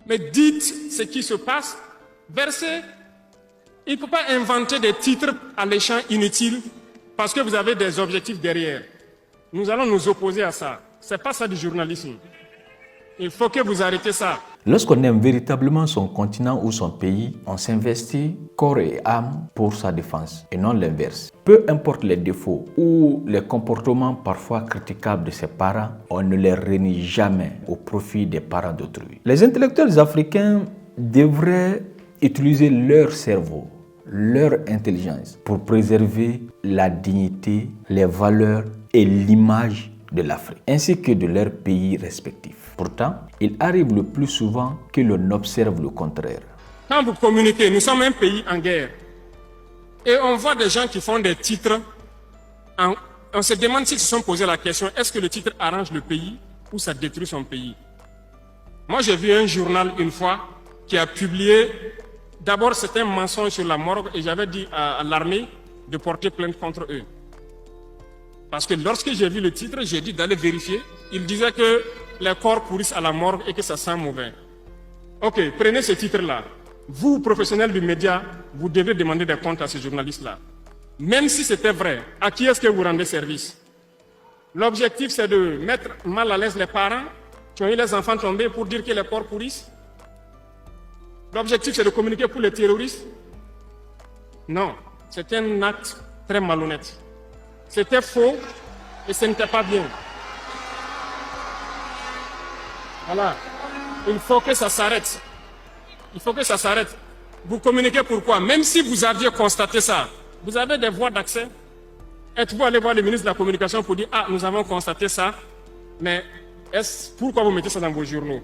Mais dites ce qui se passe, versez. Il ne faut pas inventer des titres alléchants inutiles parce que vous avez des objectifs derrière. Nous allons nous opposer à ça. Ce n'est pas ça du journalisme. Il faut que vous arrêtez ça. Lorsqu'on aime véritablement son continent ou son pays, on s'investit corps et âme pour sa défense et non l'inverse. Peu importe les défauts ou les comportements parfois critiquables de ses parents, on ne les renie jamais au profit des parents d'autrui. Les intellectuels africains devraient utiliser leur cerveau, leur intelligence pour préserver la dignité, les valeurs et l'image de l'Afrique, ainsi que de leurs pays respectifs. Pourtant, il arrive le plus souvent que l'on observe le contraire. Quand vous communiquez, nous sommes un pays en guerre. Et on voit des gens qui font des titres. On se demande s'ils se sont posé la question, est-ce que le titre arrange le pays ou ça détruit son pays? Moi, j'ai vu un journal une fois qui a publié, d'abord c'était un mensonge sur la morgue et j'avais dit à l'armée de porter plainte contre eux. Parce que lorsque j'ai vu le titre, j'ai dit d'aller vérifier. Il disait que les corps pourrissent à la morgue et que ça sent mauvais. Ok, prenez ce titre-là. Vous, professionnels du média, vous devez demander des comptes à ces journalistes-là. Même si c'était vrai, à qui est-ce que vous rendez service? L'objectif, c'est de mettre mal à l'aise les parents qui ont eu les enfants tombés pour dire que les corps pourrissent. L'objectif, c'est de communiquer pour les terroristes. Non, c'est un acte très malhonnête. C'était faux et ce n'était pas bien. Voilà. Il faut que ça s'arrête. Il faut que ça s'arrête. Vous communiquez pourquoi? Même si vous aviez constaté ça, vous avez des voies d'accès. Êtes-vous allé voir le ministre de la Communication pour dire « Ah, nous avons constaté ça, mais pourquoi vous mettez ça dans vos journaux?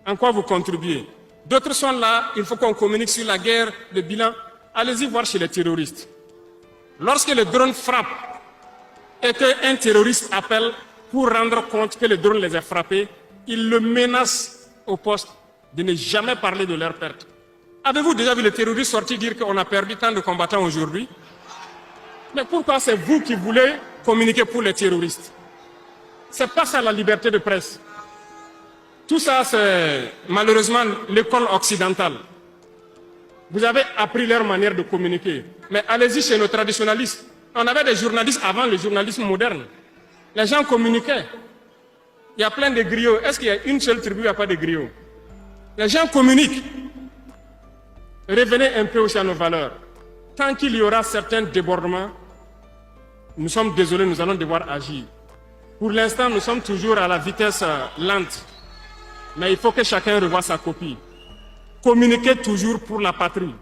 En quoi vous contribuez ?» D'autres sont là, il faut qu'on communique sur la guerre, le bilan. Allez-y voir chez les terroristes. Lorsque le drone frappe et qu'un terroriste appelle pour rendre compte que le drone les a frappés, il le menace au poste de ne jamais parler de leur perte. Avez-vous déjà vu les terroristes sortir dire qu'on a perdu tant de combattants aujourd'hui? Mais pourquoi c'est vous qui voulez communiquer pour les terroristes? C'est pas ça la liberté de presse. Tout ça, c'est malheureusement l'école occidentale. Vous avez appris leur manière de communiquer. Mais allez-y chez nos traditionalistes. On avait des journalistes avant le journalisme moderne. Les gens communiquaient. Il y a plein de griots. Est-ce qu'il y a une seule tribu où il n'y a pas de griots? Les gens communiquent. Revenez un peu aussi à nos valeurs. Tant qu'il y aura certains débordements, nous sommes désolés, nous allons devoir agir. Pour l'instant, nous sommes toujours à la vitesse lente. Mais il faut que chacun revoie sa copie. Communiquer toujours pour la patrie.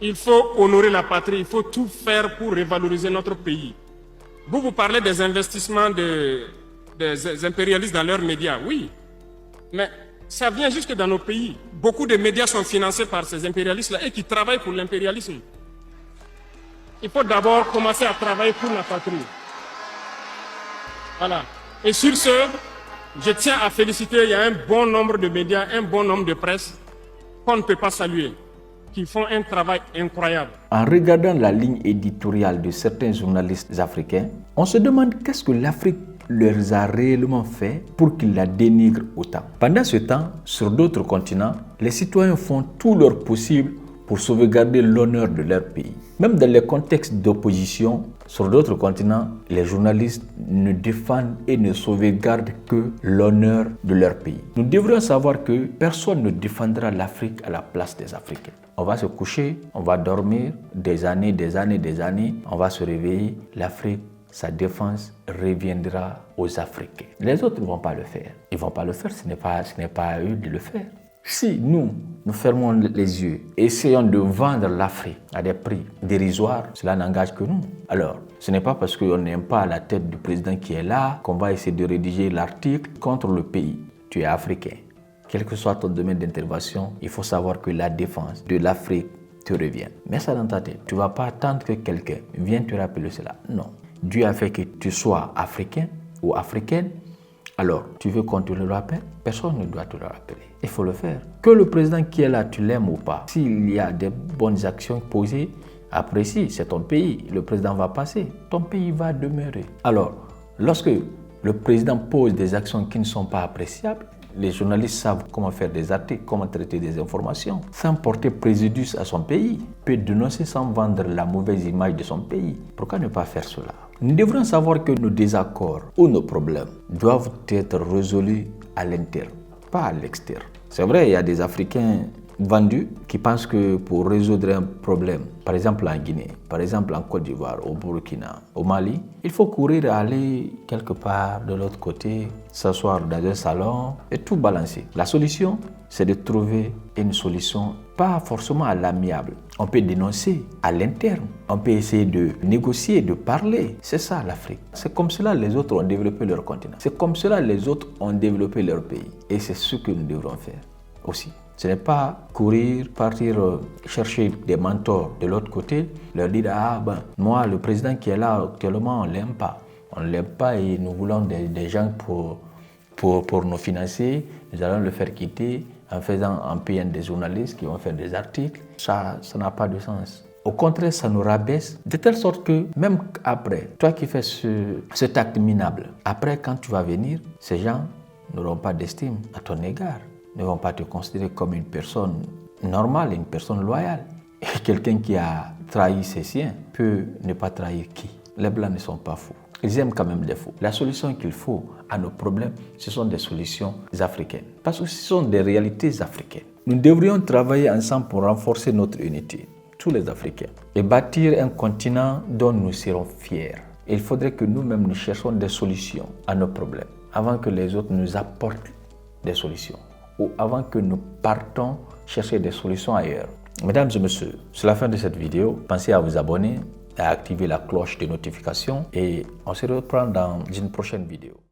Il faut honorer la patrie, il faut tout faire pour revaloriser notre pays. Vous parlez des investissements des impérialistes dans leurs médias, oui. Mais ça vient jusque dans nos pays. Beaucoup de médias sont financés par ces impérialistes-là et qui travaillent pour l'impérialisme. Il faut d'abord commencer à travailler pour la patrie. Voilà. Et sur ce, je tiens à féliciter, il y a un bon nombre de médias, un bon nombre de presse qu'on ne peut pas saluer, qui font un travail incroyable. En regardant la ligne éditoriale de certains journalistes africains, on se demande qu'est-ce que l'Afrique leur a réellement fait pour qu'ils la dénigrent autant. Pendant ce temps, sur d'autres continents, les citoyens font tout leur possible pour sauvegarder l'honneur de leur pays. Même dans les contextes d'opposition, sur d'autres continents, les journalistes ne défendent et ne sauvegardent que l'honneur de leur pays. Nous devrions savoir que personne ne défendra l'Afrique à la place des Africains. On va se coucher, on va dormir des années, on va se réveiller, l'Afrique, sa défense reviendra aux Africains. Les autres ne vont pas le faire. Ils ne vont pas le faire, ce n'est pas à eux de le faire. Si nous fermons les yeux et essayons de vendre l'Afrique à des prix dérisoires, cela n'engage que nous. Alors, ce n'est pas parce qu'on n'aime pas la tête du président qui est là qu'on va essayer de rédiger l'article contre le pays. Tu es africain. Quel que soit ton domaine d'intervention, il faut savoir que la défense de l'Afrique te revient. Mets ça dans ta tête. Tu ne vas pas attendre que quelqu'un vienne te rappeler cela. Non. Dieu a fait que tu sois africain ou africaine. Alors, tu veux qu'on te le rappelle? Personne ne doit te le rappeler. Il faut le faire. Que le président qui est là, tu l'aimes ou pas, s'il y a des bonnes actions posées, apprécie, c'est ton pays. Le président va passer, ton pays va demeurer. Alors, lorsque le président pose des actions qui ne sont pas appréciables, Les journalistes savent comment faire des articles, comment traiter des informations, sans porter préjudice à son pays. Peut dénoncer sans vendre la mauvaise image de son pays. Pourquoi ne pas faire cela? Nous devrions savoir que nos désaccords ou nos problèmes doivent être résolus à l'intérieur, pas à l'extérieur. C'est vrai, il y a des Africains vendus qui pensent que pour résoudre un problème, par exemple en Guinée, par exemple en Côte d'Ivoire, au Burkina, au Mali, il faut courir aller quelque part de l'autre côté, s'asseoir dans un salon et tout balancer. La solution, c'est de trouver une solution pas forcément à l'amiable. On peut dénoncer à l'interne, on peut essayer de négocier, de parler. C'est ça l'Afrique. C'est comme cela les autres ont développé leur continent. C'est comme cela les autres ont développé leur pays. Et c'est ce que nous devrons faire aussi. Ce n'est pas courir, partir chercher des mentors de l'autre côté, leur dire « Ah ben, moi, le président qui est là actuellement, on ne l'aime pas. On ne l'aime pas et nous voulons des gens pour nous financer. Nous allons le faire quitter en payant des journalistes qui vont faire des articles. » Ça n'a pas de sens. Au contraire, ça nous rabaisse de telle sorte que même après, toi qui fais cet acte minable, après quand tu vas venir, ces gens n'auront pas d'estime à ton égard. Ne vont pas te considérer comme une personne normale, une personne loyale. Et quelqu'un qui a trahi ses siens peut ne pas trahir qui? Les Blancs ne sont pas fous. Ils aiment quand même les fous. La solution qu'il faut à nos problèmes, ce sont des solutions africaines. Parce que ce sont des réalités africaines. Nous devrions travailler ensemble pour renforcer notre unité, tous les Africains, et bâtir un continent dont nous serons fiers. Il faudrait que nous-mêmes nous cherchions des solutions à nos problèmes, avant que les autres nous apportent des solutions, ou avant que nous partons chercher des solutions ailleurs. Mesdames et messieurs, c'est la fin de cette vidéo. Pensez à vous abonner, à activer la cloche de notification et on se reprend dans une prochaine vidéo.